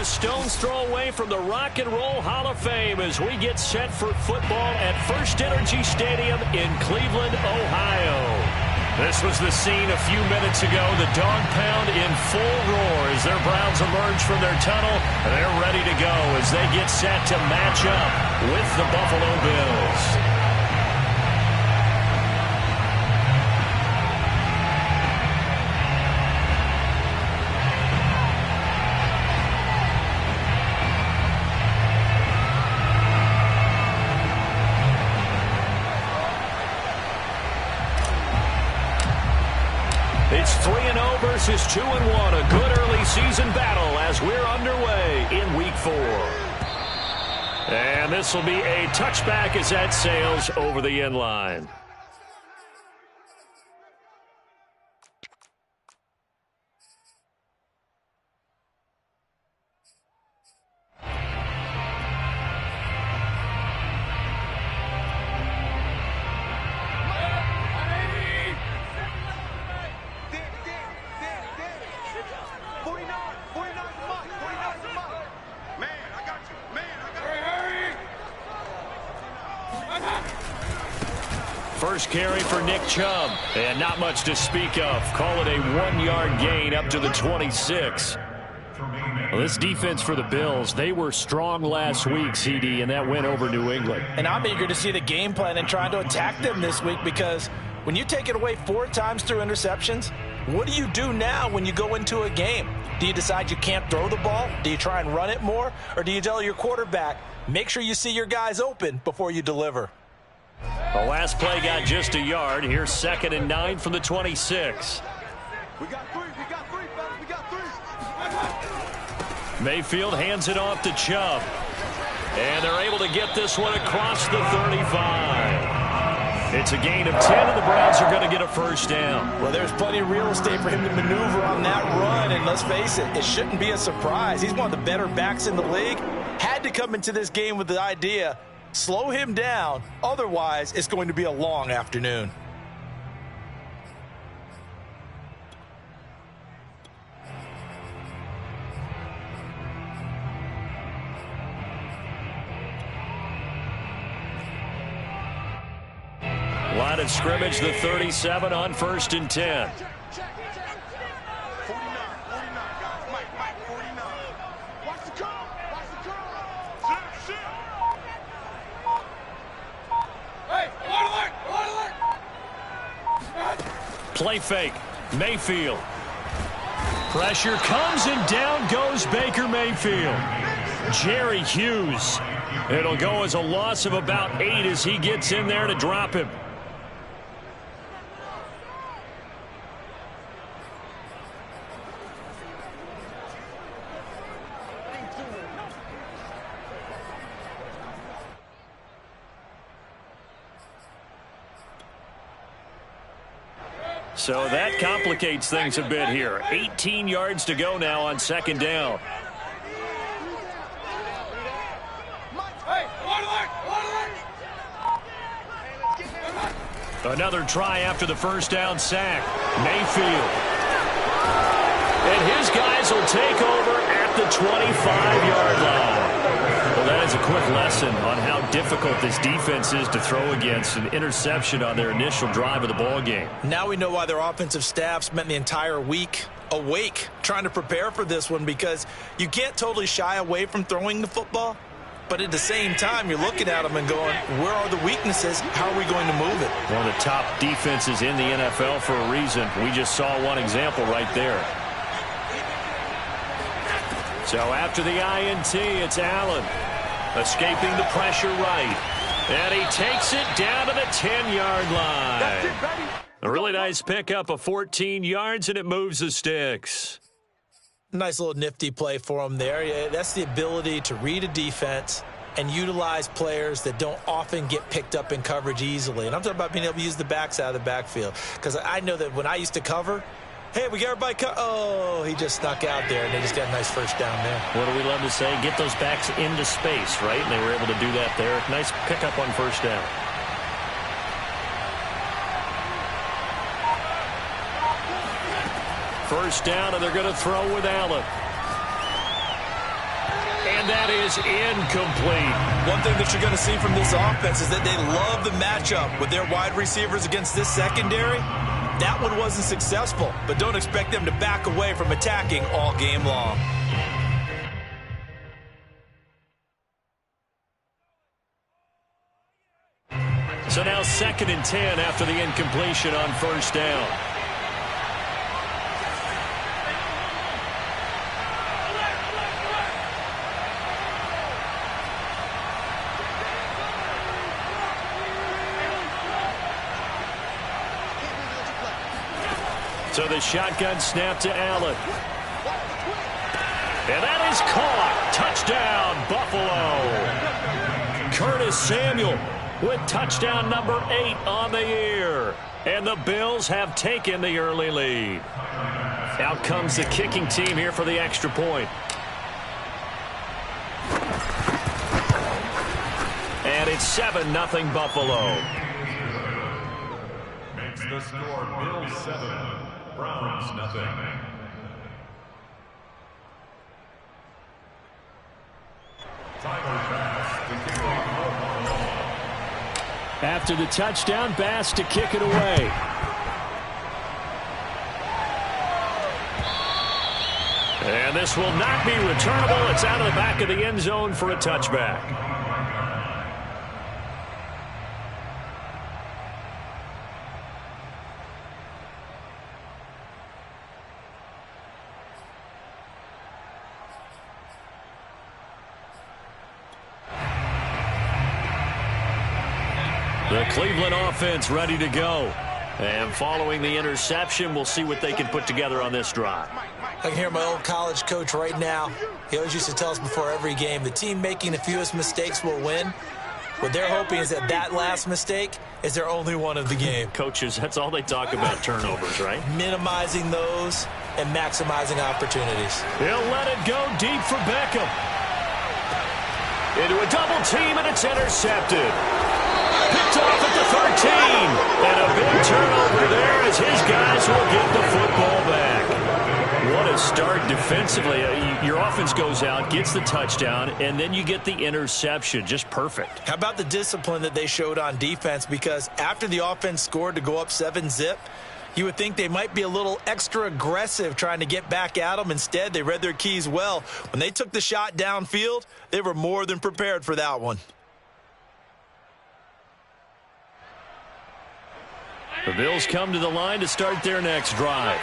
a stone's throw away from the Rock and Roll Hall of Fame as we get set for football at First Energy Stadium in Cleveland, Ohio. This was the scene a few minutes ago. The dog pound in full roar as their Browns emerge from their tunnel. They're ready to go as they get set to match up with the Buffalo Bills. It's 3-0 versus 2-1. A good early season battle as we're underway in Week 4. And this will be a touchback as that sails over the end line. First carry for Nick Chubb, and not much to speak of. Call it a 1-yard gain up to the 26. Well, this defense for the Bills, they were strong last week, CD, and that win over New England. And I'm eager to see the game plan and trying to attack them this week, because when you take it away 4 times through interceptions, what do you do now when you go into a game? Do you decide you can't throw the ball? Do you try and run it more? Or do you tell your quarterback, make sure you see your guys open before you deliver? The last play got just a yard. Here's 2nd and 9 from the 26. We got three, fellas, we got 3. Mayfield hands it off to Chubb. And they're able to get this one across the 35. It's a gain of 10, and the Browns are going to get a first down. Well, there's plenty of real estate for him to maneuver on that run, and let's face it, it shouldn't be a surprise. He's one of the better backs in the league. Had to come into this game with the idea, slow him down, otherwise it's going to be a long afternoon. Line of scrimmage, the 37 on 1st and 10. 49, guys. Mike, 49. Watch the curl. Sit. Hey, Play fake. Mayfield. Pressure comes and down goes Baker Mayfield. Jerry Hughes. It'll go as a loss of about 8 as he gets in there to drop him. So that complicates things a bit here. 18 yards to go now on 2nd down. Another try after the first down sack. Mayfield. And his guys will take over at the 25-yard line. Well, that is a quick lesson on how difficult this defense is to throw against. An interception on their initial drive of the ball game. Now we know why their offensive staff spent the entire week awake trying to prepare for this one, because you can't totally shy away from throwing the football, but at the same time you're looking at them and going, where are the weaknesses? How are we going to move it? One of the top defenses in the NFL for a reason. We just saw one example right there. So after the INT, it's Allen. Escaping the pressure right. And he takes it down to the 10-yard line. That's it, baby. A really nice pickup of 14 yards, and it moves the sticks. Nice little nifty play for him there. Yeah, that's the ability to read a defense and utilize players that don't often get picked up in coverage easily. And I'm talking about being able to use the backs out of the backfield. Because I know that when I used to cover, hey, we got everybody oh, he just snuck out there, and they just got a nice first down there. What do we love to say? Get those backs into space, right? And they were able to do that there. Nice pickup on first down. First down, and they're going to throw with Allen. And that is incomplete. One thing that you're going to see from this offense is that they love the matchup with their wide receivers against this secondary. That one wasn't successful, but don't expect them to back away from attacking all game long. So now 2nd and 10 after the incompletion on first down. So the shotgun snap to Allen. And that is caught. Touchdown, Buffalo. Curtis Samuel with touchdown number 8 on the year. And the Bills have taken the early lead. Out comes the kicking team here for the extra point. And it's 7-0 Buffalo. Makes the score Bills 7, Browns nothing. After the touchdown, Bass to kick it away. And this will not be returnable. It's out of the back of the end zone for a touchback. The Cleveland offense ready to go. And following the interception, we'll see what they can put together on this drive. I can hear my old college coach right now. He always used to tell us before every game, the team making the fewest mistakes will win. What they're hoping is that that last mistake is their only one of the game. Coaches, that's all they talk about, turnovers, right? Minimizing those and maximizing opportunities. He'll let it go deep for Beckham. Into a double team, and it's intercepted. Picked off at the 13. And a big turnover there as his guys will get the football back. What a start defensively. Your offense goes out, gets the touchdown, and then you get the interception. Just perfect. How about the discipline that they showed on defense? Because after the offense scored to go up 7-0, you would think they might be a little extra aggressive trying to get back at them. Instead, they read their keys well. When they took the shot downfield, they were more than prepared for that one. The Bills come to the line to start their next drive.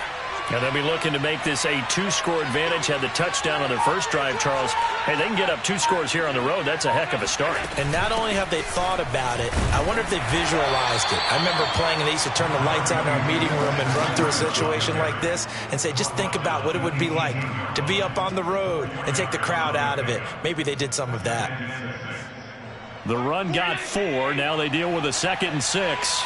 And they'll be looking to make this a 2-score advantage. Had the touchdown on their first drive, Charles. Hey, they can get up 2 scores here on the road. That's a heck of a start. And not only have they thought about it, I wonder if they visualized it. I remember playing and they used to turn the lights on in our meeting room and run through a situation like this and say, just think about what it would be like to be up on the road and take the crowd out of it. Maybe they did some of that. The run got 4. Now they deal with a 2nd and 6.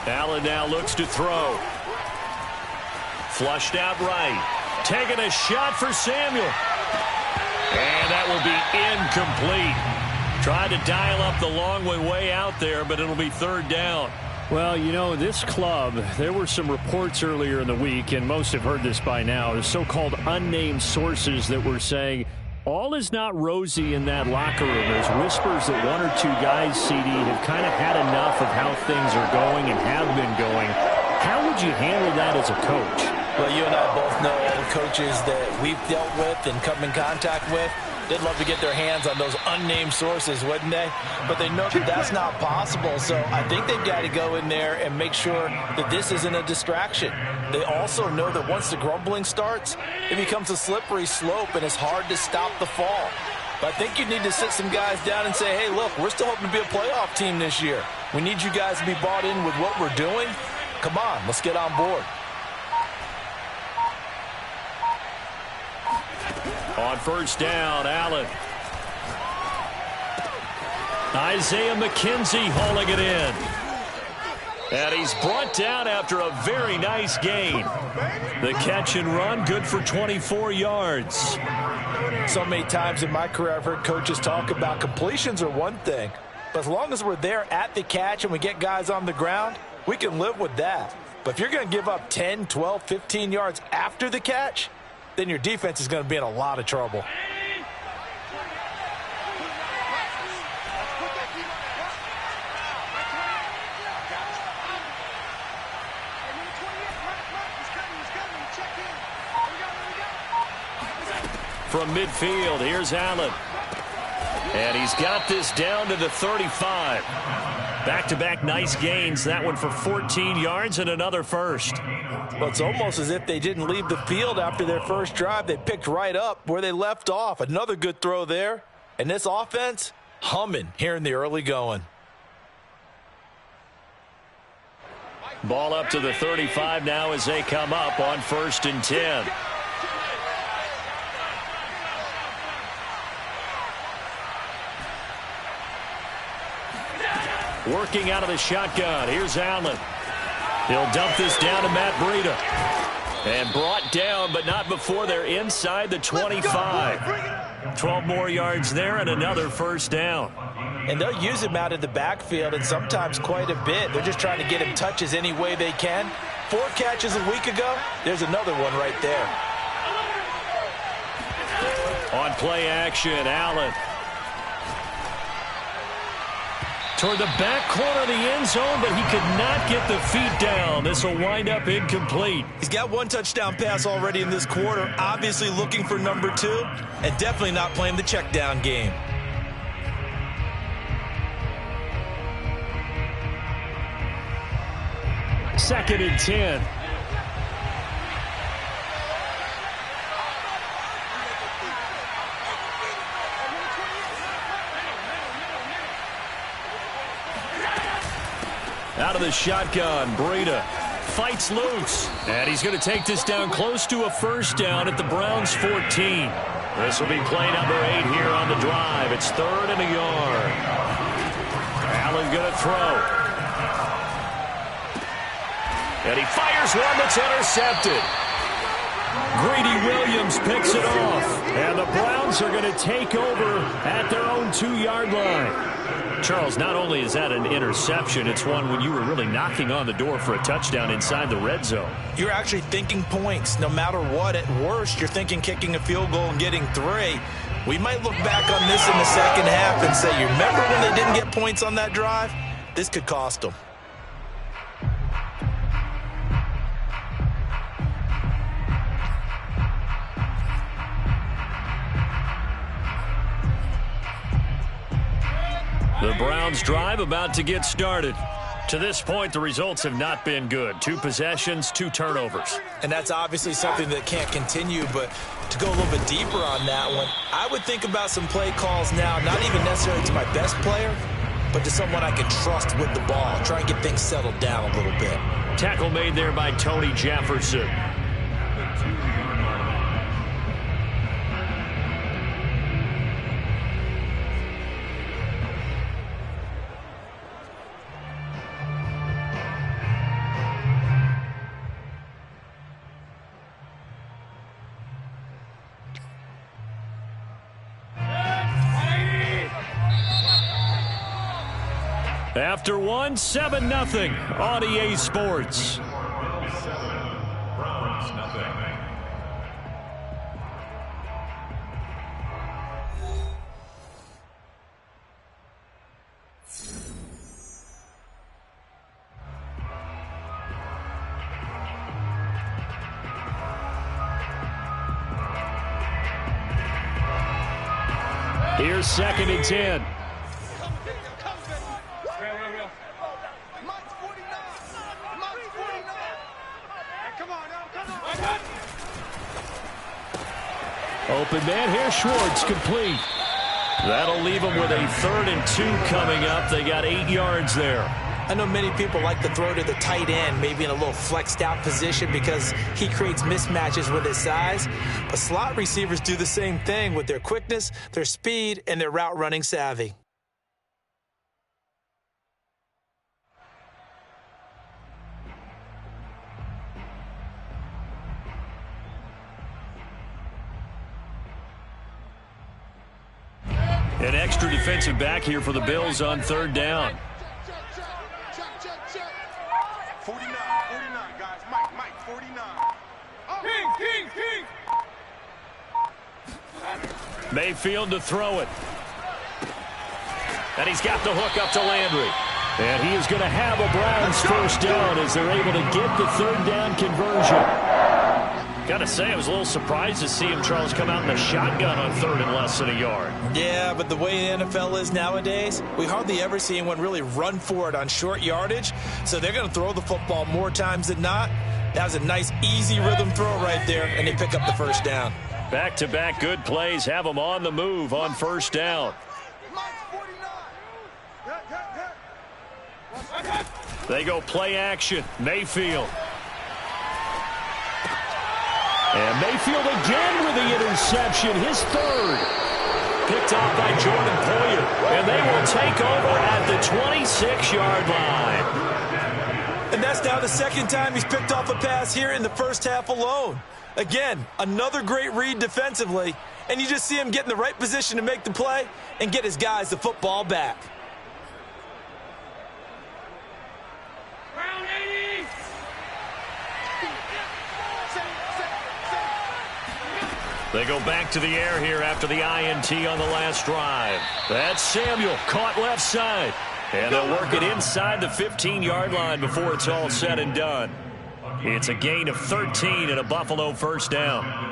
Allen now looks to throw. Flushed out right. Taking a shot for Samuel. And that will be incomplete. Tried to dial up the long way out there, but it'll be 3rd down. Well, you know, this club, there were some reports earlier in the week, and most have heard this by now, the so-called unnamed sources that were saying all is not rosy in that locker room. There's whispers that 1 or 2 guys, CD, have kind of had enough of how things are going and have been going. How would you handle that as a coach? Well, you and I both know all the coaches that we've dealt with and come in contact with. They'd love to get their hands on those unnamed sources, wouldn't they? But they know that that's not possible, so I think they've got to go in there and make sure that this isn't a distraction. They also know that once the grumbling starts, it becomes a slippery slope, and it's hard to stop the fall. But I think you need to sit some guys down and say, hey, look, we're still hoping to be a playoff team this year. We need you guys to be bought in with what we're doing. Come on, let's get on board. On first down, Allen. Isaiah McKenzie hauling it in. And he's brought down after a very nice gain. The catch and run, good for 24 yards. So many times in my career, I've heard coaches talk about completions are one thing, but as long as we're there at the catch and we get guys on the ground, we can live with that. But if you're going to give up 10, 12, 15 yards after the catch, then your defense is going to be in a lot of trouble. From midfield, here's Allen. And he's got this down to the 35. Back-to-back nice gains. That one for 14 yards and another first. Well, it's almost as if they didn't leave the field after their first drive. They picked right up where they left off. Another good throw there. And this offense, humming here in the early going. Ball up to the 35 now as they come up on 1st and 10. Working out of the shotgun. Here's Allen. He'll dump this down to Matt Breida. And brought down, but not before they're inside the 25. 12 more yards there and another first down. And they'll use him out of the backfield, and sometimes quite a bit. They're just trying to get him touches any way they can. 4 catches a week ago. There's another one right there. On play action, Allen. Toward the back corner of the end zone, but he could not get the feet down. This will wind up incomplete. He's got 1 touchdown pass already in this quarter, obviously looking for number 2, and definitely not playing the check down game. Second and 10. Out of the shotgun, Breida fights loose. And he's going to take this down close to a first down at the Browns' 14. This will be play number 8 here on the drive. It's 3rd and a yard. Allen going to throw. And he fires one that's intercepted. Greedy Williams picks it off. And the Browns are going to take over at their own 2-yard line. Charles, not only is that an interception, it's one when you were really knocking on the door for a touchdown inside the red zone. You're actually thinking points. No matter what, at worst, you're thinking kicking a field goal and getting 3. We might look back on this in the second half and say, you remember when they didn't get points on that drive? This could cost them. The Browns drive about to get started. To this point, the results have not been good. 2 possessions, 2 turnovers. And that's obviously something that can't continue, but to go a little bit deeper on that one, I would think about some play calls now, not even necessarily to my best player, but to someone I can trust with the ball. Try and get things settled down a little bit. Tackle made there by Tony Jefferson. After 1, 7-0 on EA Sports. Browns, nothing. Here's 2nd and 10. Open man here, Schwartz, complete. That'll leave them with a 3rd and 2 coming up. They got 8 yards there. I know many people like to throw to the tight end, maybe in a little flexed out position because he creates mismatches with his size. But slot receivers do the same thing with their quickness, their speed, and their route running savvy. An extra defensive back here for the Bills on third down. 49, guys. Mike, 49. King. Mayfield to throw it. And he's got the hook up to Landry. And he is going to have a Browns first down as they're able to get the third down conversion. Got to say, I was a little surprised to see him, Charles, come out in the shotgun on third and less than a yard. Yeah, but the way the NFL is nowadays, we hardly ever see anyone really run for it on short yardage. So they're going to throw the football more times than not. That was a nice, easy rhythm throw right there, and they pick up the first down. Back-to-back good plays have them on the move on first down. They go play action. Mayfield. And Mayfield again with the interception, his third. Picked off by Jordan Poyer. And they will take over at the 26-yard line. And that's now the second time he's picked off a pass here in the first half alone. Again, another great read defensively. And you just see him get in the right position to make the play and get his guys the football back. They go back to the air here after the INT on the last drive. That's Samuel, caught left side. And they'll work it inside the 15-yard line before it's all said and done. It's a gain of 13 and a Buffalo first down.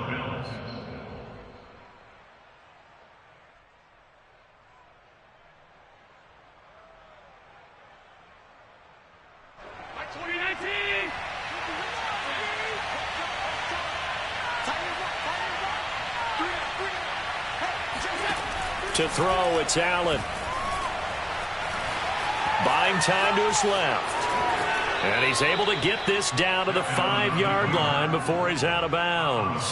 To throw, it's Allen. Buying time to his left. And he's able to get this down to the 5-yard line before he's out of bounds.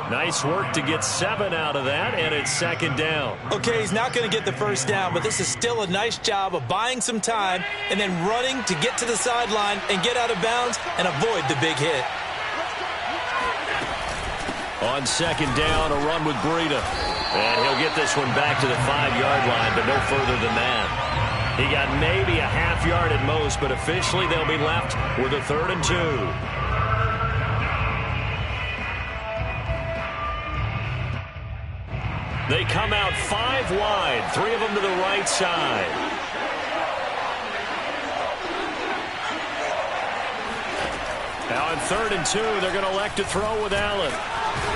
Nice work to get 7 out of that, and it's second down. Okay, he's not going to get the first down, but this is still a nice job of buying some time and then running to get to the sideline and get out of bounds and avoid the big hit. On second down, a run with Breida. And he'll get this one back to the 5-yard line, but no further than that. He got maybe a half yard at most, but officially they'll be left with a 3rd and 2. They come out 5 wide, 3 of them to the right side. Now on 3rd and 2, they're going to elect to throw with Allen.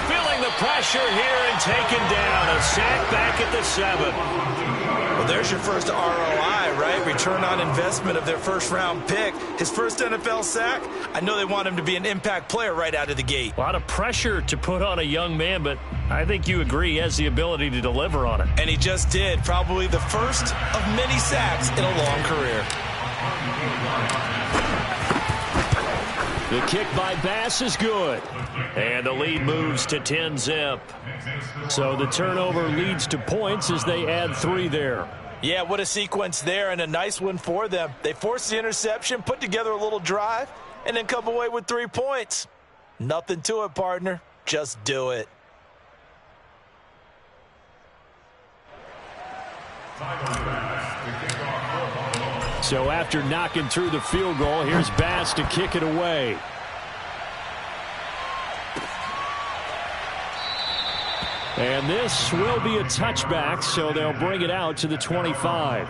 Feeling the pressure here and taken down. A sack back at the 7. Well, there's your first ROI, right? Return on investment of their first-round pick. His first NFL sack. I know they want him to be an impact player right out of the gate. A lot of pressure to put on a young man, but I think you agree he has the ability to deliver on it. And he just did. Probably the first of many sacks in a long career. The kick by Bass is good. And the lead moves to 10-zip. So the turnover leads to points as they add 3 there. Yeah, what a sequence there, and a nice one for them. They forced the interception, put together a little drive, and then come away with 3 points. Nothing to it, partner. Just do it. So after knocking through the field goal, here's Bass to kick it away. And this will be a touchback, so they'll bring it out to the 25.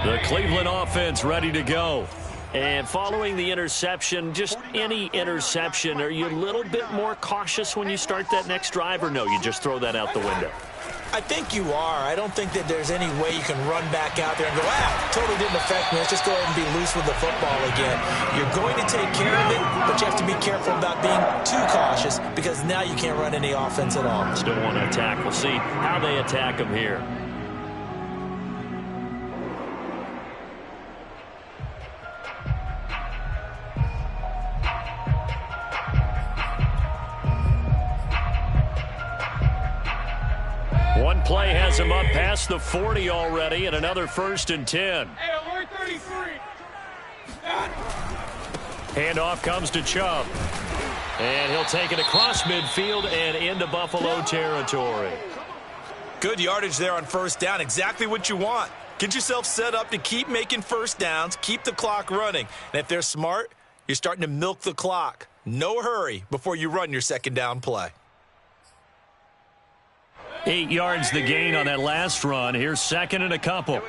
The Cleveland offense ready to go. And following the interception, just any interception, are you a little bit more cautious when you start that next drive, or no, you just throw that out the window? I think you are. I don't think that there's any way you can run back out there and go, totally didn't affect me. Let's just go ahead and be loose with the football again. You're going to take care of it, but you have to be careful about being too cautious because now you can't run any offense at all. Still want to attack. We'll see how they attack them here. play has him up past the 40 already, and another 1st and 10. Hey, 33. Handoff comes to Chubb. And he'll take it across midfield and into Buffalo territory. Good yardage there on 1st down. Exactly what you want. Get yourself set up to keep making 1st downs, keep the clock running. And if they're smart, you're starting to milk the clock. No hurry before you run your 2nd down play. 8 yards the gain on that last run. Here's 2nd and a couple.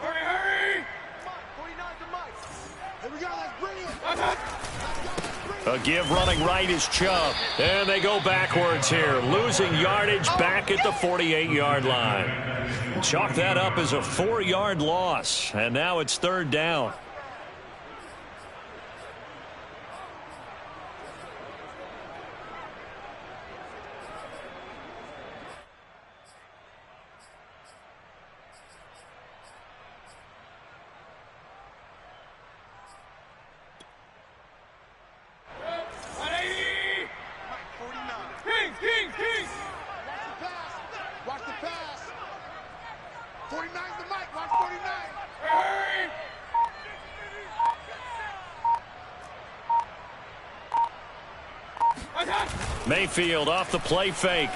Hurry! 49's the mic. Here we go, let's bring it. A give running right is Chubb. And they go backwards here, losing yardage back at the 48-yard line. Chalk that up as a 4-yard loss. And now it's 3rd down. Mayfield off the play fake.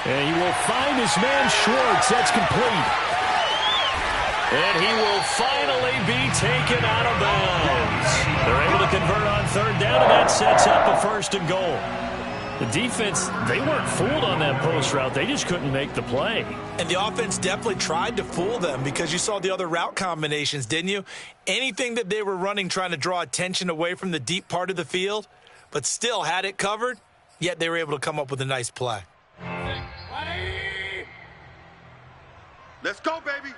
And he will find his man Schwartz. That's complete. And he will finally be taken out of bounds. They're able to convert on 3rd down, and that sets up a 1st and goal. The defense, they weren't fooled on that post route. They just couldn't make the play. And the offense definitely tried to fool them because you saw the other route combinations, didn't you? Anything that they were running trying to draw attention away from the deep part of the field, but still had it covered, yet they were able to come up with a nice play. Let's go, baby.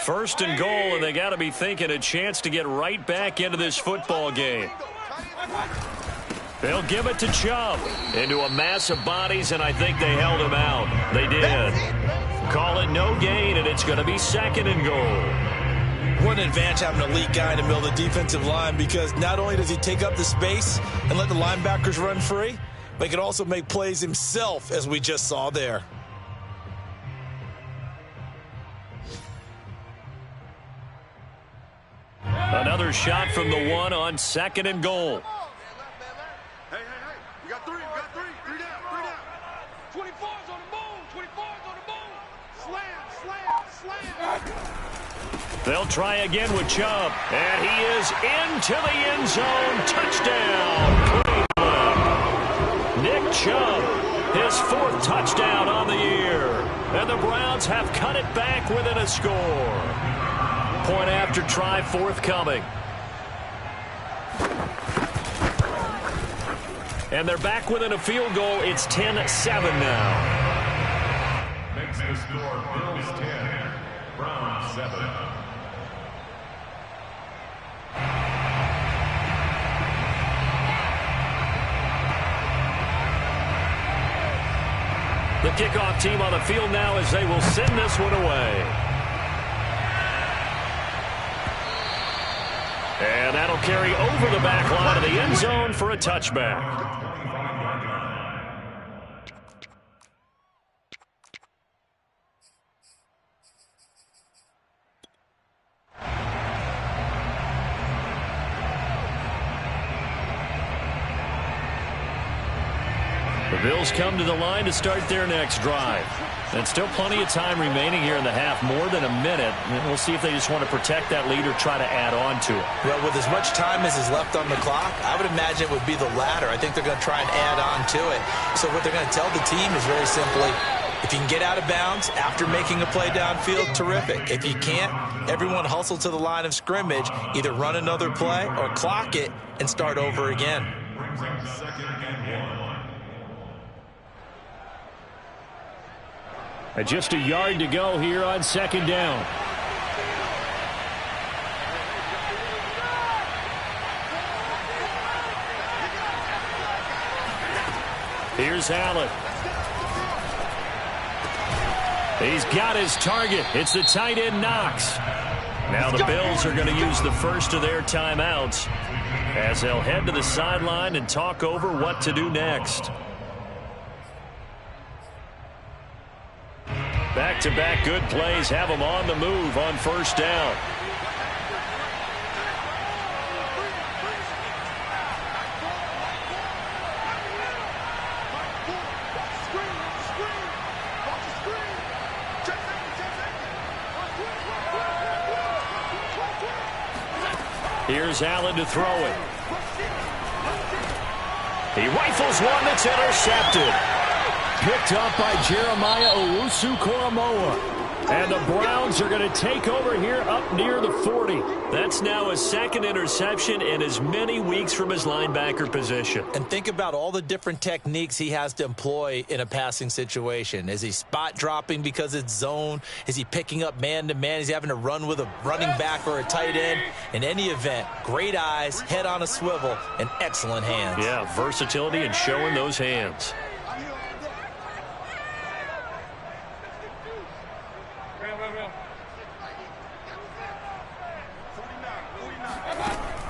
First and goal, and they got to be thinking a chance to get right back into this football game. They'll give it to Chubb into a mass of bodies, and I think they held him out. They did. Call it no gain, and it's going to be 2nd and goal. What an advantage having an elite guy in the middle of the defensive line, because not only does he take up the space and let the linebackers run free, but he can also make plays himself, as we just saw there. Another shot from the 1 on 2nd and goal. Hey. We got 3. 3 down. 24's on the move. 24's on the move. Slam. They'll try again with Chubb. And he is into the end zone. Touchdown, Cleveland. Nick Chubb, his 4th touchdown on the year. And the Browns have cut it back within a score. Point after try forthcoming. And they're back within a field goal. It's 10-7 now. Makes the score Bills 10, Browns 7. The kickoff team on the field now as they will send this one away. And that'll carry over the back line of the end zone for a touchback. The Bills come to the line to start their next drive. And still plenty of time remaining here in the half, more than a minute. And we'll see if they just want to protect that lead or try to add on to it. Well, with as much time as is left on the clock, I would imagine it would be the latter. I think they're going to try and add on to it. So what they're going to tell the team is very simply, if you can get out of bounds after making a play downfield, terrific. If you can't, everyone hustle to the line of scrimmage, either run another play or clock it and start over again. Brings up 2nd and 1. Just a yard to go here on 2nd down. Here's Allen. He's got his target. It's the tight end Knox. Now the Bills are going to use the first of their timeouts as they'll head to the sideline and talk over what to do next. Back-to-back good plays have them on the move on first down. Here's Allen to throw it. He rifles one that's intercepted. Picked up by Jeremiah Owusu-Koramoah. And the Browns are going to take over here up near the 40. That's now his second interception in as many weeks from his linebacker position. And think about all the different techniques he has to employ in a passing situation. Is he spot dropping because it's zone? Is he picking up man-to-man? Is he having to run with a running back or a tight end? In any event, great eyes, head on a swivel, and excellent hands. Yeah, versatility and showing those hands.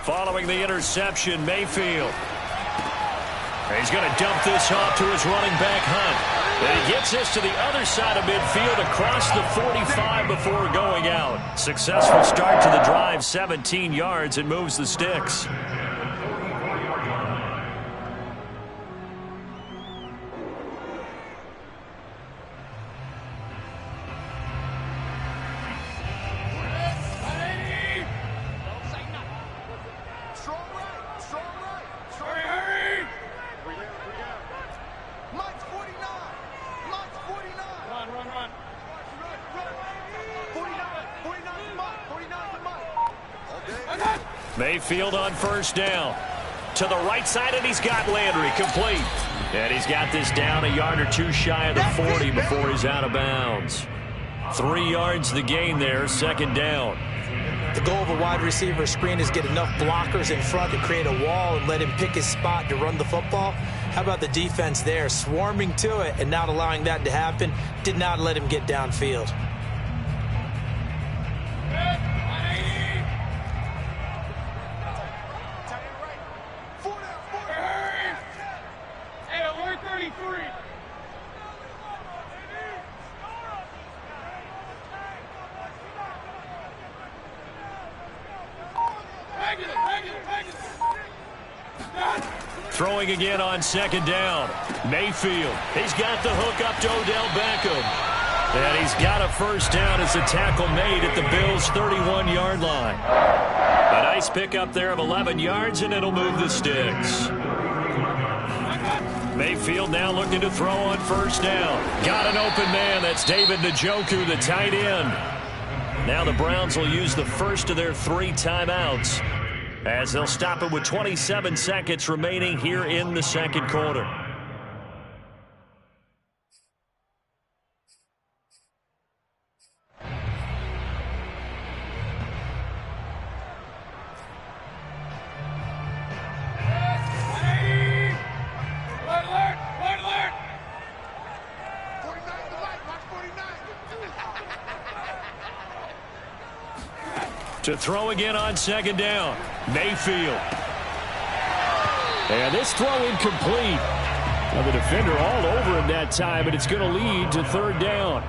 Following the interception, Mayfield. He's going to dump this off to his running back, Hunt. And he gets this to the other side of midfield across the 45 before going out. Successful start to the drive, 17 yards, and moves the sticks. Mayfield on first down. To the right side, and he's got Landry complete. And he's got this down a yard or two shy of the 40 before he's out of bounds. 3 yards the gain there, second down. The goal of a wide receiver screen is get enough blockers in front to create a wall and let him pick his spot to run the football. How about the defense there, swarming to it and not allowing that to happen? Did not let him get downfield. Throwing again on second down. Mayfield. He's got the hook up to Odell Beckham. And he's got a first down as the tackle made at the Bills' 31-yard line. A nice pickup there of 11 yards, and it'll move the sticks. Mayfield now looking to throw on first down. Got an open man. That's David Njoku, the tight end. Now the Browns will use the first of their 3 timeouts, as they'll stop it with 27 seconds remaining here in the second quarter. To throw again on second down, Mayfield. And this throw incomplete. Now the defender all over him that time, and it's going to lead to third down.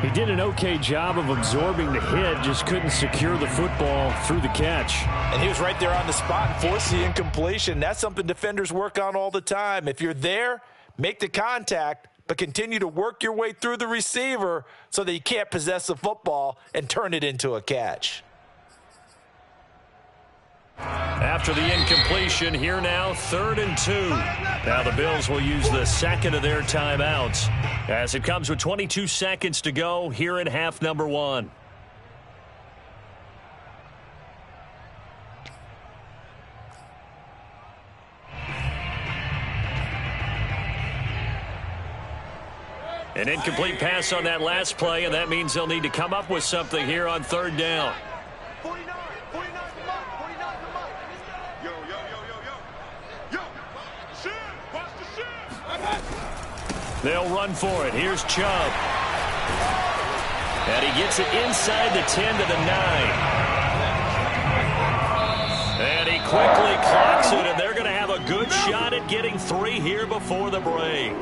He did an okay job of absorbing the hit, just couldn't secure the football through the catch. And he was right there on the spot and forced the incompletion. That's something defenders work on all the time. If you're there, make the contact, but continue to work your way through the receiver so that you can't possess the football and turn it into a catch. After the incompletion, here now, 3rd and 2. Now the Bills will use the second of their timeouts as it comes with 22 seconds to go here in half number 1. An incomplete pass on that last play, and that means they'll need to come up with something here on third down. They'll run for it. Here's Chubb. And he gets it inside the 10 to the 9. And he quickly clocks it, and they're going to have a good shot at getting 3 here before the break.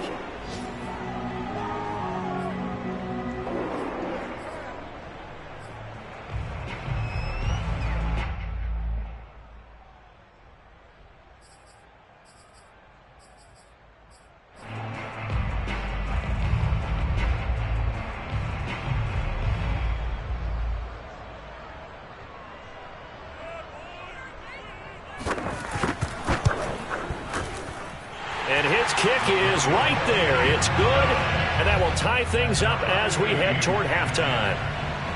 And his kick is right there. It's good, and that will tie things up as we head toward halftime.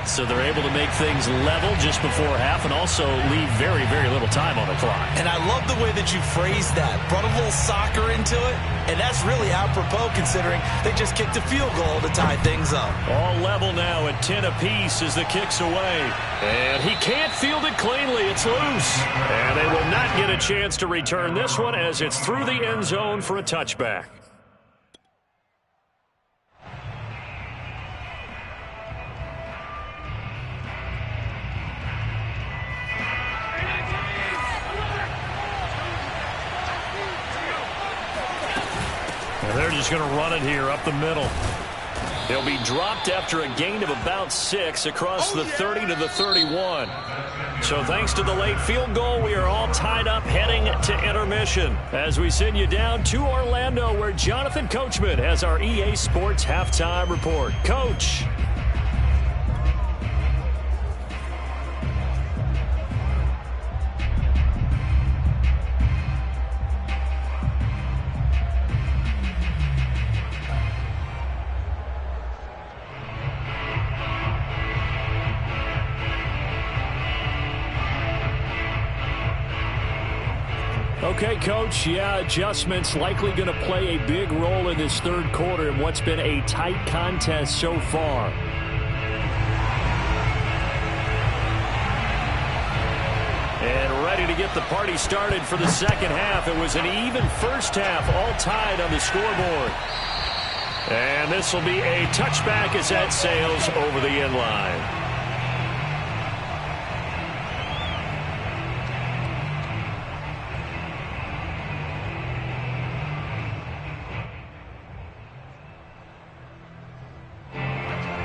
So they're able to make things level just before half and also leave very, very little time on the clock. And I love the way that you phrased that. Brought a little soccer into it, and that's really apropos considering they just kicked a field goal to tie things up. All level now at 10 apiece as the kick's away. And he can't field it cleanly. It's loose. And they will not get a chance to return this one as it's through the end zone for a touchback. And they're just going to run it here up the middle. They'll be dropped after a gain of about 6 across the 30 to the 31. So thanks to the late field goal, we are all tied up heading to intermission as we send you down to Orlando where Jonathan Coachman has our EA Sports Halftime Report. Coach. Okay, Coach, adjustments likely going to play a big role in this third quarter in what's been a tight contest so far. And ready to get the party started for the second half. It was an even first half, all tied on the scoreboard. And this will be a touchback as that sails over the end line.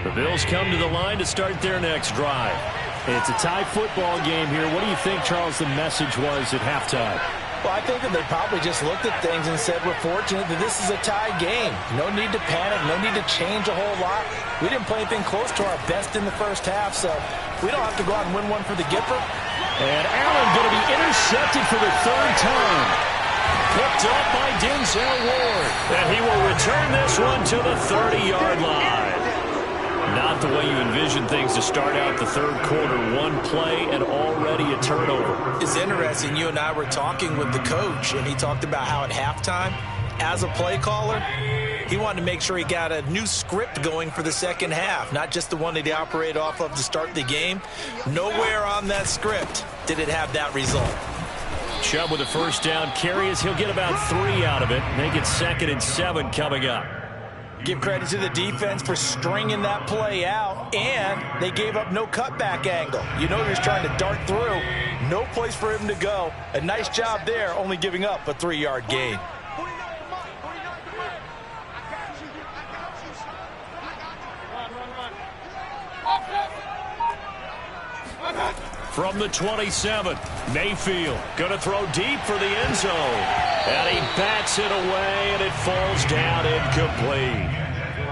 The Bills come to the line to start their next drive. It's a tie football game here. What do you think, Charles, the message was at halftime? Well, I think that they probably just looked at things and said, we're fortunate that this is a tie game. No need to panic. No need to change a whole lot. We didn't play anything close to our best in the first half, so we don't have to go out and win one for the Gipper. And Allen going to be intercepted for the third time. Picked up by Denzel Ward. And he will return this one to the 30-yard line. Not the way you envision things to start out the third quarter. One play and already a turnover. It's interesting. You and I were talking with the coach, and he talked about how at halftime, as a play caller, he wanted to make sure he got a new script going for the second half, not just the one that he operated off of to start the game. Nowhere on that script did it have that result. Chubb with a first down carry as he'll get about 3 out of it. Make it 2nd and 7 coming up. Give credit to the defense for stringing that play out, and they gave up no cutback angle. You know he was trying to dart through. No place for him to go. A nice job there, only giving up a 3-yard gain. From the 27, Mayfield going to throw deep for the end zone. And he bats it away, and it falls down incomplete.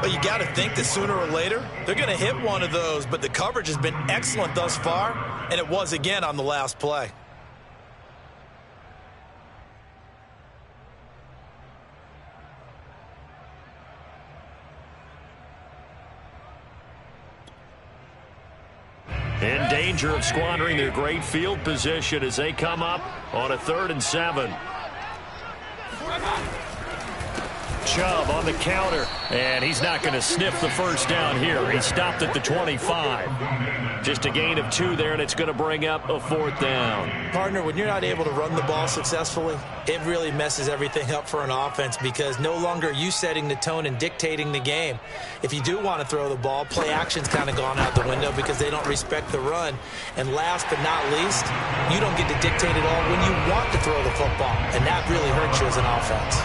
Well, you got to think that sooner or later, they're going to hit one of those, but the coverage has been excellent thus far, and it was again on the last play. In danger of squandering their great field position as they come up on a 3rd and 7. Chubb on the counter, and he's not going to sniff the first down here. He stopped at the 25. Just a gain of 2 there, and it's going to bring up a 4th down. Partner, when you're not able to run the ball successfully, it really messes everything up for an offense because no longer are you setting the tone and dictating the game. If you do want to throw the ball, play action's kind of gone out the window because they don't respect the run. And last but not least, you don't get to dictate it all when you want to throw the football, and that really hurts you as an offense.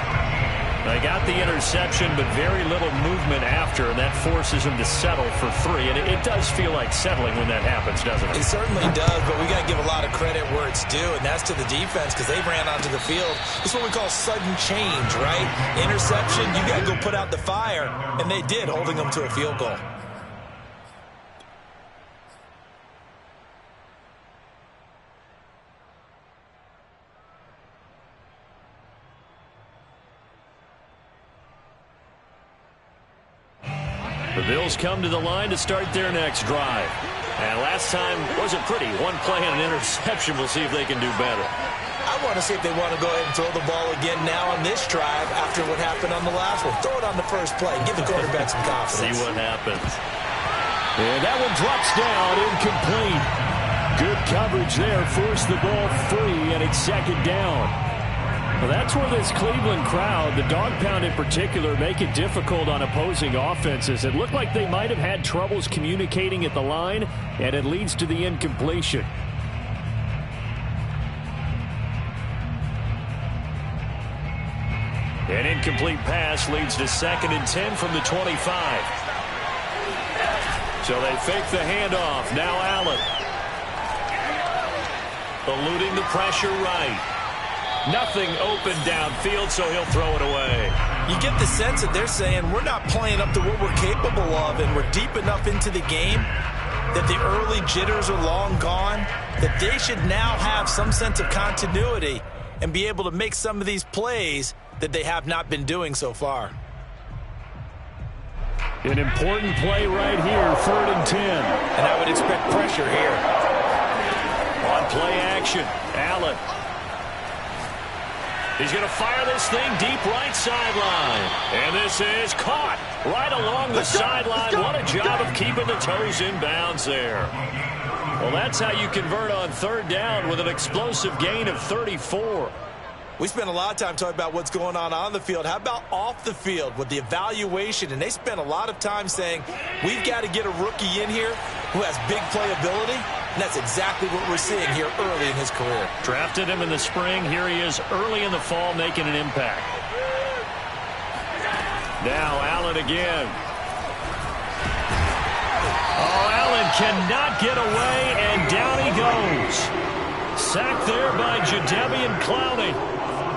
They got the interception, but very little movement after, and that forces them to settle for 3. And it does feel like settling when that happens, doesn't it? It certainly does, but we got to give a lot of credit where it's due, and that's to the defense because they ran onto the field. It's what we call sudden change, right? Interception, you got to go put out the fire, and they did, holding them to a field goal. The Bills come to the line to start their next drive. And last time wasn't pretty. 1 play and an interception. We'll see if they can do better. I want to see if they want to go ahead and throw the ball again now on this drive after what happened on the last one. Throw it on the first play. Give the quarterback some confidence. See what happens. And that one drops down, incomplete. Good coverage there. Forced the ball free, and it's 2nd down. Well, that's where this Cleveland crowd, the dog pound in particular, make it difficult on opposing offenses. It looked like they might have had troubles communicating at the line, and it leads to the incompletion. An incomplete pass leads to 2nd and 10 from the 25. So they fake the handoff. Now Allen. Eluding the pressure right. Nothing open downfield, so he'll throw it away. You get the sense that they're saying we're not playing up to what we're capable of, and we're deep enough into the game that the early jitters are long gone, that they should now have some sense of continuity and be able to make some of these plays that they have not been doing so far. An important play right here, 3rd and 10. And I would expect pressure here. On play action, Allen. He's going to fire this thing deep right sideline. And this is caught right along the sideline. What a job of keeping the toes in bounds there. Well, that's how you convert on 3rd down with an explosive gain of 34. We spent a lot of time talking about what's going on the field. How about off the field with the evaluation? And they spent a lot of time saying, we've got to get a rookie in here who has big playability. And that's exactly what we're seeing here early in his career. Drafted him in the spring. Here he is early in the fall making an impact. Now Allen again. Oh, Allen cannot get away, and down he goes. Sacked there by Jadeveon Clowney.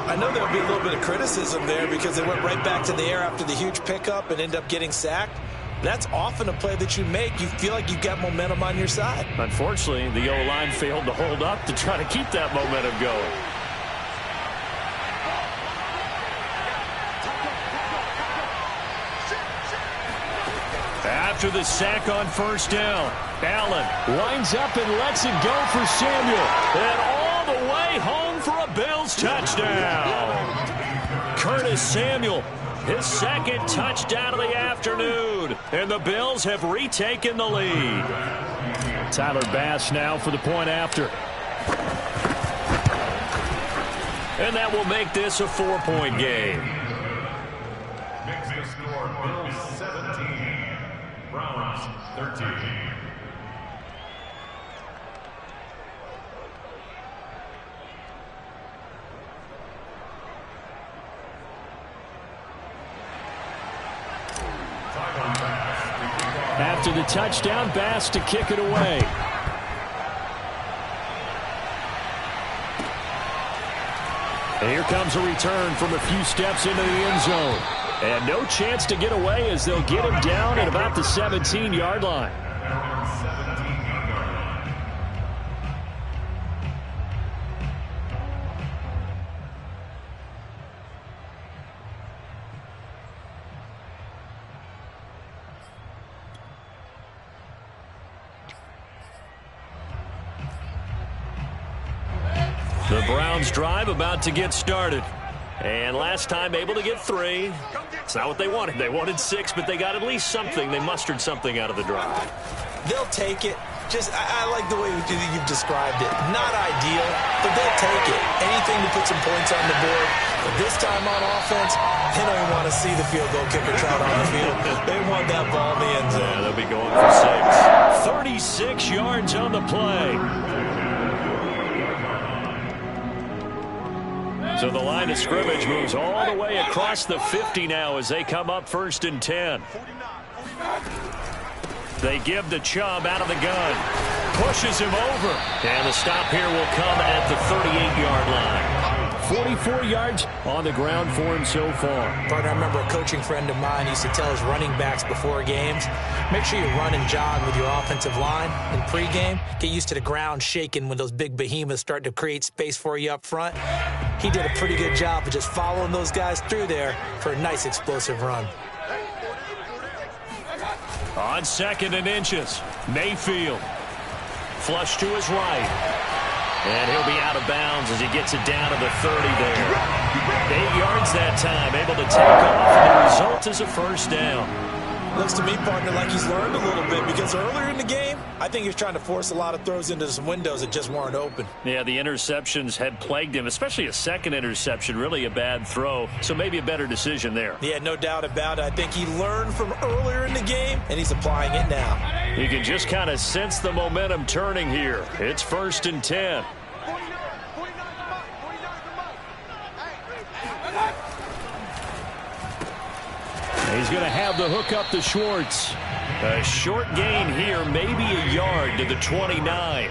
I know there'll be a little bit of criticism there because they went right back to the air after the huge pickup and end up getting sacked. That's often a play that you make. You feel like you've got momentum on your side. Unfortunately, the O-line failed to hold up to try to keep that momentum going. After the sack on 1st down, Allen lines up and lets it go for Samuel. And all the way home for a Bills touchdown. Curtis Samuel, his 2nd touchdown of the afternoon. And the Bills have retaken the lead. Tyler Bass now for the point after. And that will make this a 4-point game. Makes the score Bills 17, Browns 13. After the touchdown, Bass to kick it away. And here comes a return from a few steps into the end zone. And no chance to get away as they'll get him down at about the 17-yard line. The Browns drive about to get started. And last time able to get 3. It's not what they wanted. They wanted 6, but they got at least something. They mustered something out of the drive. They'll take it. I like the way you've described it. Not ideal, but they'll take it. Anything to put some points on the board. But this time on offense, they don't even want to see the field goal kicker trot on the field. They want that ball in the end zone. Yeah, they'll be going for 6. 36 yards on the play. So the line of scrimmage moves all the way across the 50 now as they come up 1st and 10. They give the Chubb out of the gun. Pushes him over. And the stop here will come at the 38-yard line. 44 yards on the ground for him so far. Partner, I remember a coaching friend of mine used to tell his running backs before games, make sure you run and jog with your offensive line in pregame. Get used to the ground shaking when those big behemoths start to create space for you up front. He did a pretty good job of just following those guys through there for a nice explosive run. On 2nd and inches, Mayfield. Flush to his right. And he'll be out of bounds as he gets it down to the 30 there. 8 yards that time, able to take off. The result is a 1st down. Looks to me, partner, like he's learned a little bit because earlier in the game, I think he was trying to force a lot of throws into some windows that just weren't open. Yeah, the interceptions had plagued him, especially a 2nd interception, really a bad throw. So maybe a better decision there. Yeah, no doubt about it. I think he learned from earlier in the game, and he's applying it now. You can just kind of sense the momentum turning here. It's 1st and 10. He's going to have the hook up to Schwartz. A short gain here, maybe a yard to the 29.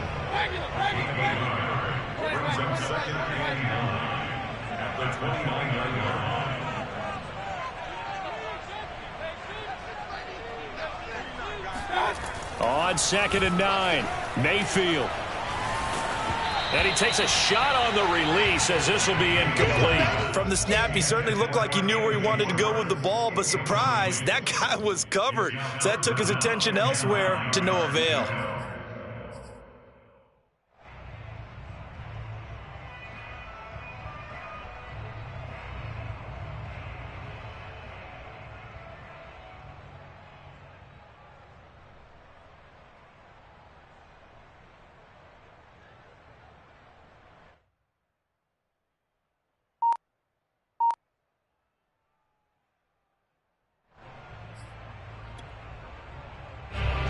Brings them 2nd and 9 at the 29-yard line. On 2nd and 9, Mayfield. And he takes a shot on the release as this will be incomplete. From the snap, he certainly looked like he knew where he wanted to go with the ball, but surprise, that guy was covered. So that took his attention elsewhere to no avail.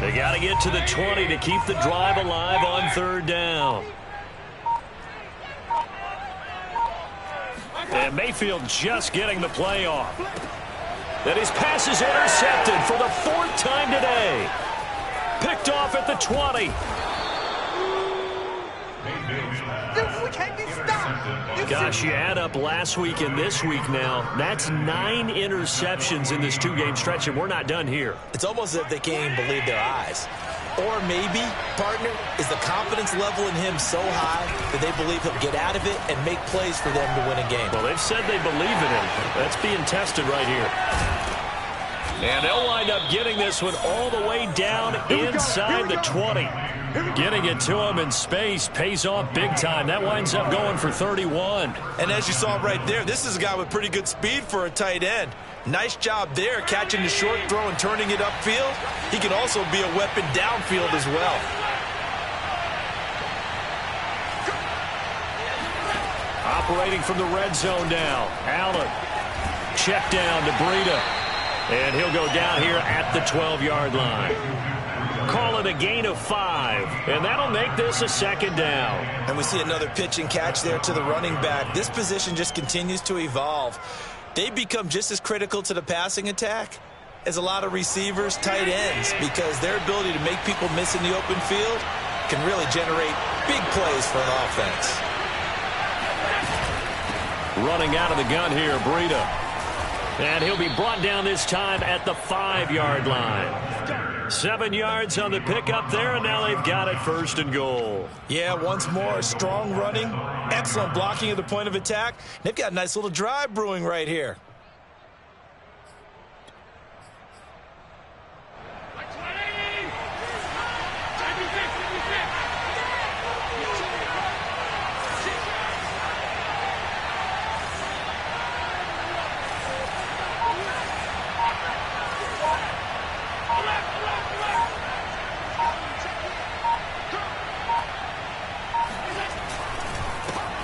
They got to get to the 20 to keep the drive alive on 3rd down. And Mayfield just getting the play off. Then his pass is intercepted for the 4th time today. Picked off at the 20. Gosh, you add up last week and this week now. That's 9 interceptions in this 2-game stretch, and we're not done here. It's almost as if they can't even believe their eyes. Or maybe, partner, is the confidence level in him so high that they believe he'll get out of it and make plays for them to win a game. Well, they've said they believe in him. That's being tested right here. And they'll wind up getting this one all the way down inside the 20. Getting it to him in space pays off big time. That winds up going for 31. And as you saw right there, this is a guy with pretty good speed for a tight end. Nice job there, catching the short throw and turning it upfield. He can also be a weapon downfield as well. Operating from the red zone now. Allen. Check down to Breida. And he'll go down here at the 12-yard line. Call it a gain of 5. And that'll make this a 2nd down. And we see another pitch and catch there to the running back. This position just continues to evolve. They become just as critical to the passing attack as a lot of receivers, tight ends, because their ability to make people miss in the open field can really generate big plays for an offense. Running out of the gun here, Breida. And he'll be brought down this time at the 5-yard line. 7 yards on the pickup there, and now they've got it 1st and goal. Yeah, once more, strong running, excellent blocking at the point of attack. They've got a nice little drive brewing right here.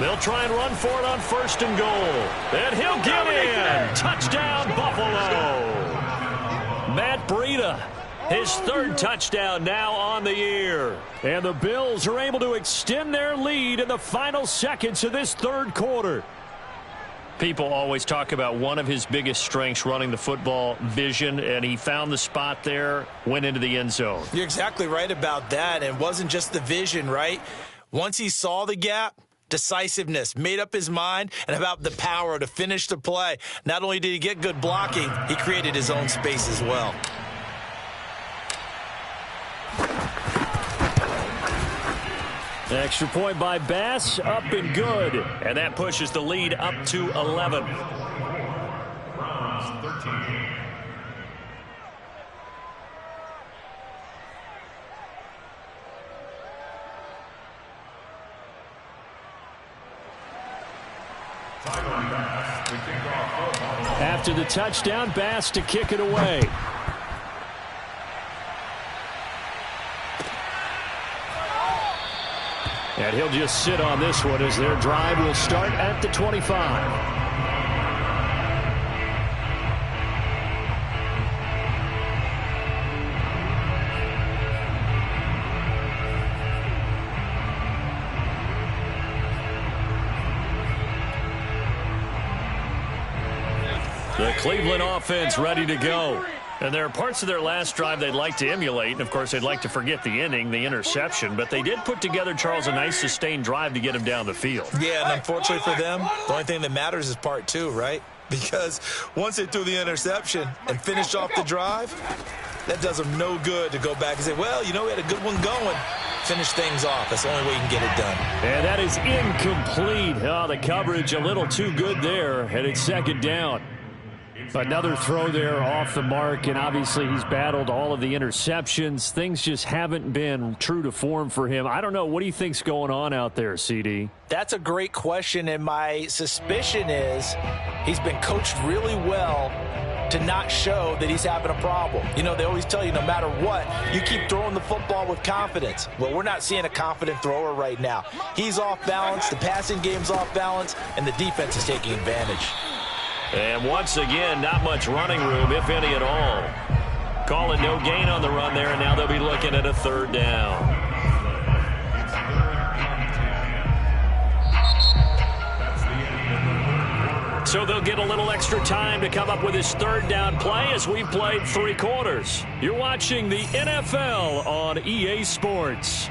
They'll try and run for it on 1st and goal. And he'll get in. Touchdown, Buffalo. Matt Breida, his 3rd touchdown now on the year. And the Bills are able to extend their lead in the final seconds of this 3rd quarter. People always talk about one of his biggest strengths running the football, vision, and he found the spot there, went into the end zone. You're exactly right about that. It wasn't just the vision, right? Once he saw the gap, decisiveness, made up his mind, and about the power to finish the play. Not only did he get good blocking, he created his own space as well. Extra point by Bass, up and good. And that pushes the lead up to 11. Browns 13. After the touchdown, Bass to kick it away. And he'll just sit on this one as their drive will start at the 25. The Cleveland offense ready to go. And there are parts of their last drive they'd like to emulate. And, of course, they'd like to forget the inning, the interception. But they did put together, Charles, a nice sustained drive to get him down the field. Yeah, and unfortunately for them, the only thing that matters is part 2, right? Because once they threw the interception and finished off the drive, that does them no good to go back and say, well, you know, we had a good one going. Finish things off. That's the only way you can get it done. And that is incomplete. Oh, the coverage a little too good there. And it's 2nd down. Another throw there off the mark, and obviously he's battled all of the interceptions. Things just haven't been true to form for him. I don't know. What do you think's going on out there, CD? That's a great question, and my suspicion is he's been coached really well to not show that he's having a problem. You know, they always tell you no matter what, you keep throwing the football with confidence. Well, we're not seeing a confident thrower right now. He's off balance, the passing game's off balance, and the defense is taking advantage. And once again, not much running room, if any at all. Call it no gain on the run there, and now they'll be looking at a 3rd down. So they'll get a little extra time to come up with his 3rd down play as we've played 3 quarters. You're watching the NFL on EA Sports.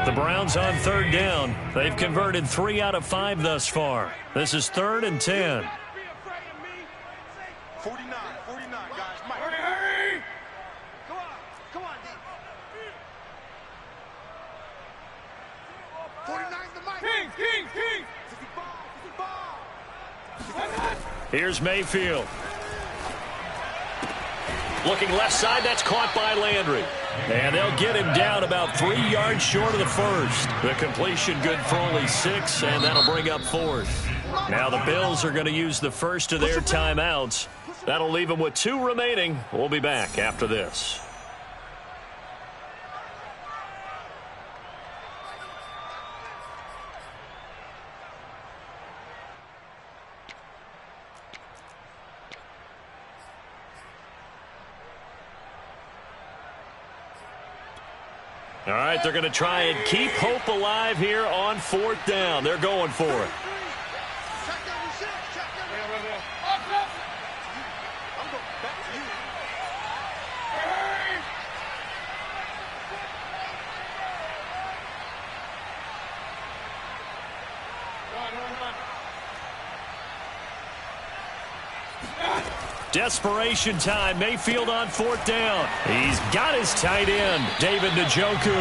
The Browns on 3rd down. They've converted 3 out of 5 thus far. This is 3rd and 10. 49, guys. Mike. Hurry! Come on, D. 49's the Mike. King. 55. Here's Mayfield. Looking left side, that's caught by Landry. And they'll get him down about 3 yards short of the 1st. The completion good for only 6, and that'll bring up 4th. Now the Bills are going to use the first of their timeouts. That'll leave them with 2 remaining. We'll be back after this. All right, they're going to try and keep hope alive here on 4th down. They're going for it. Desperation time. Mayfield on 4th down. He's got his tight end, David Njoku.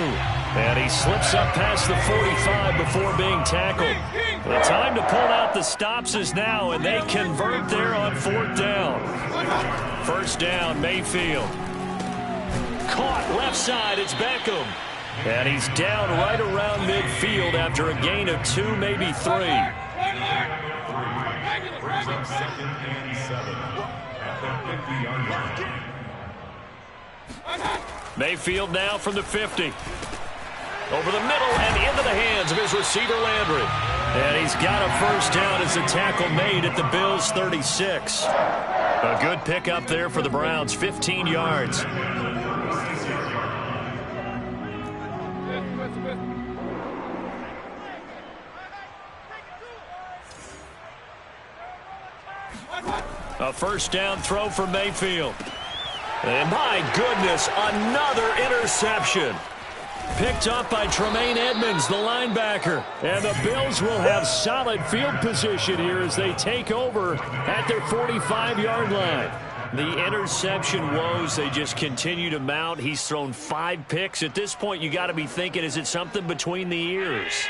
And he slips up past the 45 before being tackled. The time to pull out the stops is now, and they convert there on 4th down. 1st down, Mayfield. Caught left side, it's Beckham. And he's down right around midfield after a gain of 2, maybe 3. brings up 2nd and 7 at the 50-yard line. Mayfield now from the 50. Over the middle and into the hands of his receiver, Landry. And he's got a first down as the tackle made at the Bills' 36. A good pickup there for the Browns, 15 yards. A first down throw for Mayfield. And my goodness, another interception. Picked up by Tremaine Edmonds, the linebacker. And the Bills will have solid field position here as they take over at their 45-yard line. The interception woes, they just continue to mount. He's thrown 5 picks. At this point, you got to be thinking, is it something between the ears?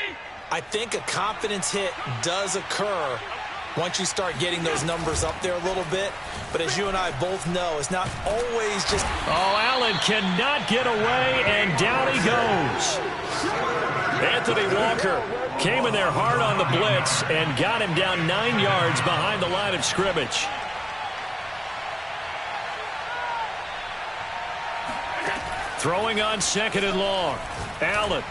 I think a confidence hit does occur once you start getting those numbers up there a little bit. But as you and I both know, it's not always just... Oh, Allen cannot get away, and down he goes. Anthony Walker came in there hard on the blitz and got him down 9 yards behind the line of scrimmage. Throwing on 2nd and long. Allen.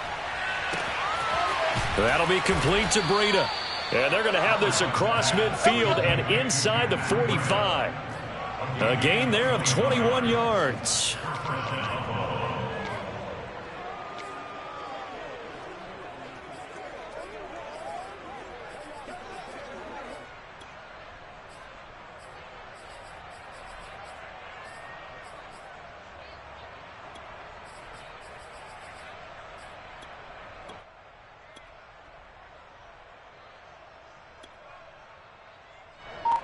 That'll be complete to Breida. And they're going to have this across midfield and inside the 45. A gain there of 21 yards.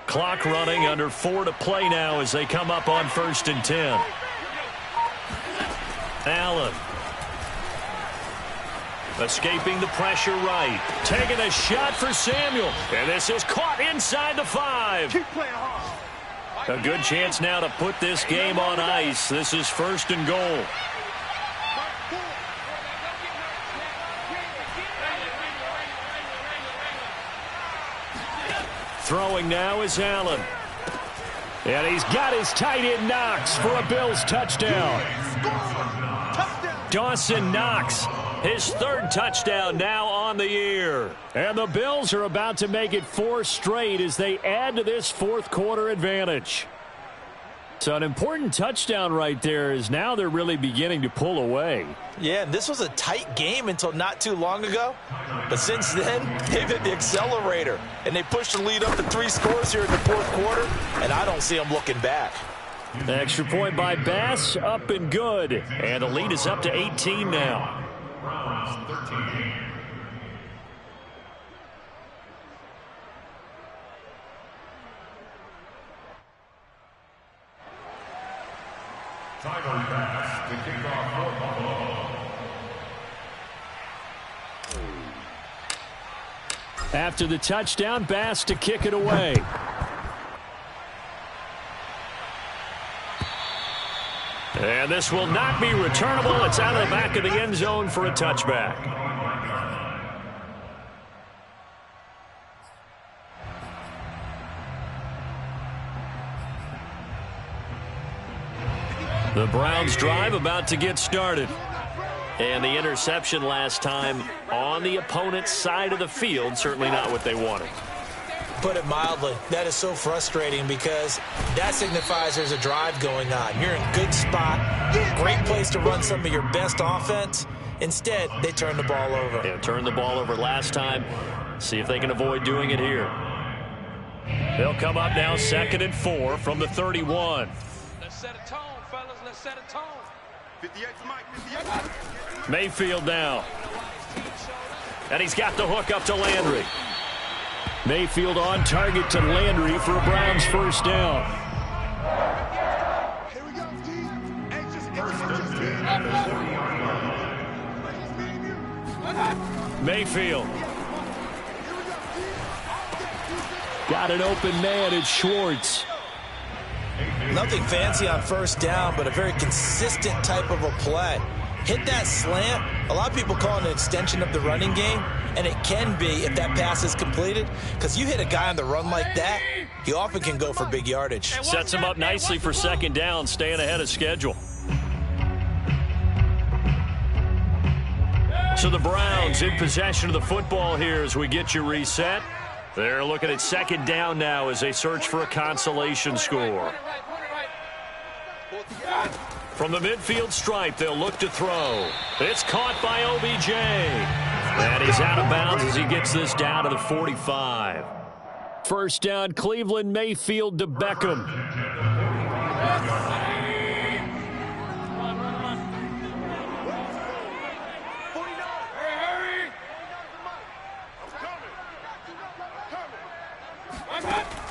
Clock running, under 4 to play now as they come up on 1st and 10. Allen. Escaping the pressure right. Taking a shot for Samuel. And this is caught inside the 5. Keep playing hard. A good chance now to put this game on ice. This is 1st and goal. Throwing now is Allen. And he's got his tight end Knox for a Bills touchdown. Dawson Knox, his 3rd touchdown now on the year. And the Bills are about to make it 4 straight as they add to this 4th quarter advantage. So an important touchdown right there is now they're really beginning to pull away. Yeah, this was a tight game until not too long ago. But since then, they've hit the accelerator. And they pushed the lead up to 3 scores here in the 4th quarter. And I don't see them looking back. Extra point by Bass, up and good. And the lead is up to 18 now. Browns 13. Tyler Bass to kick off for Buffalo. After the touchdown, Bass to kick it away. And this will not be returnable. It's out of the back of the end zone for a touchback. The Browns drive about to get started. And the interception last time on the opponent's side of the field, certainly not what they wanted. Put it mildly, that is so frustrating because that signifies there's a drive going on. You're in good spot, great place to run some of your best offense. Instead, they turn the ball over. Yeah, turned the ball over last time. See if they can avoid doing it here. They'll come up now 2nd and 4 from the 31. Let's set a tone, fellas. Let's set a tone. 58's Mike. 58. Mayfield now. And he's got the hook up to Landry. Mayfield on target to Landry for a Browns first down. Here we go, Steve. Mayfield. Got an open man. It's Schwartz. Nothing fancy on first down, but a very consistent type of a play. Hit that slant. A lot of people call it an extension of the running game. And it can be if that pass is completed, because you hit a guy on the run like that, he often can go for big yardage. Sets him up nicely for second down, staying ahead of schedule. So the Browns in possession of the football here as we get you reset. They're looking at second down now as they search for a consolation score. From the midfield stripe, they'll look to throw. It's caught by OBJ. And he's out of bounds as he gets this down to the 45. First down, Cleveland, Mayfield to Beckham.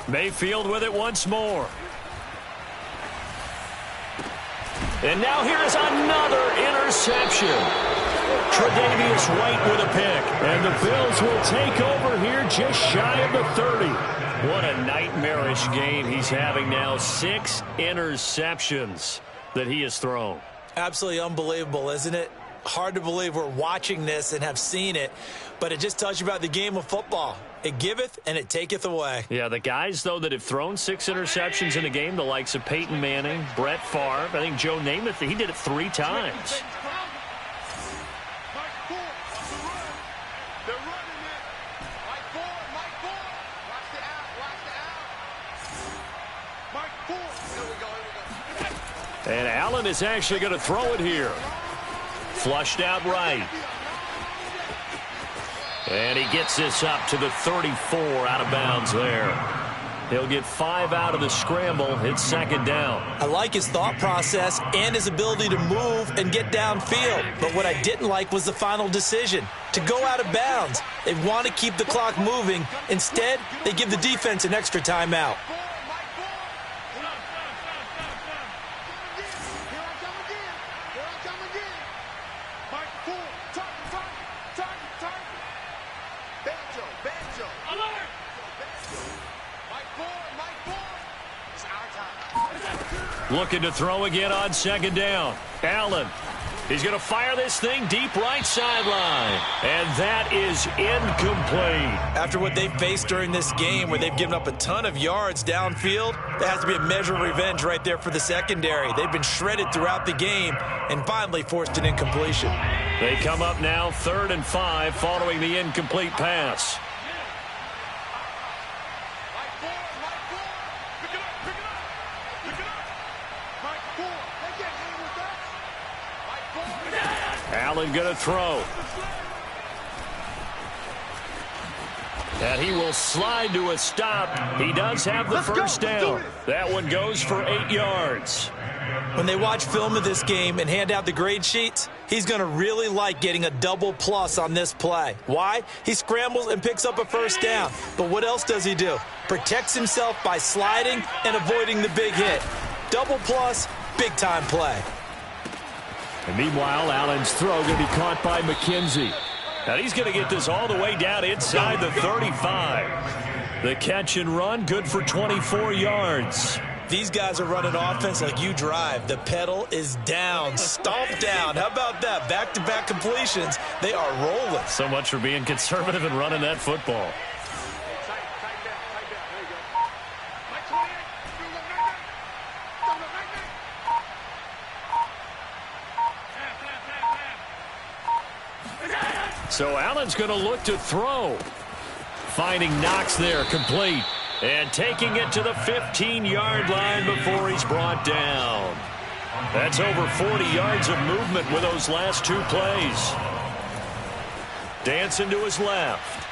Mayfield with it once more. And now here's another interception. Tre'Davious White with a pick. And the Bills will take over here just shy of the 30. What a nightmarish game he's having now. 6 interceptions that he has thrown. Absolutely unbelievable, isn't it? Hard to believe we're watching this and have seen it, but it just tells you about the game of football. It giveth and it taketh away. Yeah, the guys, though, that have thrown 6 interceptions in a game, the likes of Peyton Manning, Brett Favre, I think Joe Namath, he did it 3 times. And Allen is actually going to throw it here. Flushed out right. And he gets this up to the 34, out of bounds there. He'll get 5 out of the scramble. It's second down. I like his thought process and his ability to move and get downfield. But what I didn't like was the final decision, to go out of bounds. They want to keep the clock moving. Instead, they give the defense an extra timeout. Looking to throw again on second down. Allen. He's going to fire this thing deep right sideline. And that is incomplete. After what they've faced during this game, where they've given up a ton of yards downfield, there has to be a measure of revenge right there for the secondary. They've been shredded throughout the game and finally forced an incompletion. They come up now 3rd and 5 following the incomplete pass. Allen going to throw. And he will slide to a stop. He does have the first down. That one goes for 8 yards. When they watch film of this game and hand out the grade sheets, he's going to really like getting a double plus on this play. Why? He scrambles and picks up a first down. But what else does he do? Protects himself by sliding and avoiding the big hit. Double plus, big time play. And meanwhile, Allen's throw going to be caught by McKenzie. And he's going to get this all the way down inside the 35. The catch and run, good for 24 yards. These guys are running offense like you drive. The pedal is down, stomped down. How about that? Back-to-back completions. They are rolling. So much for being conservative and running that football. So Allen's going to look to throw. Finding Knox there, complete. And taking it to the 15-yard line before he's brought down. That's over 40 yards of movement with those last 2 plays. Dancing to his left.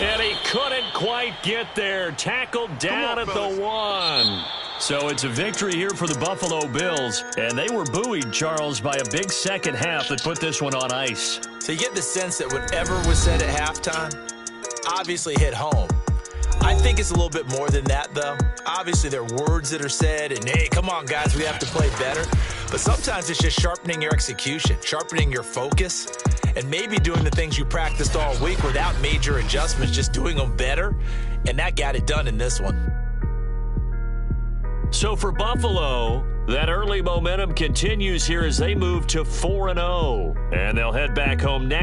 And he couldn't quite get there. Tackled down at the 1. So it's a victory here for the Buffalo Bills. And they were buoyed, Charles, by a big second half that put this one on ice. So you get the sense that whatever was said at halftime obviously hit home. I think it's a little bit more than that, though. Obviously, there are words that are said, and, hey, come on, guys, we have to play better. But sometimes it's just sharpening your execution, sharpening your focus, and maybe doing the things you practiced all week without major adjustments, just doing them better. And that got it done in this one. So for Buffalo, that early momentum continues here as they move to 4-0. And they'll head back home next.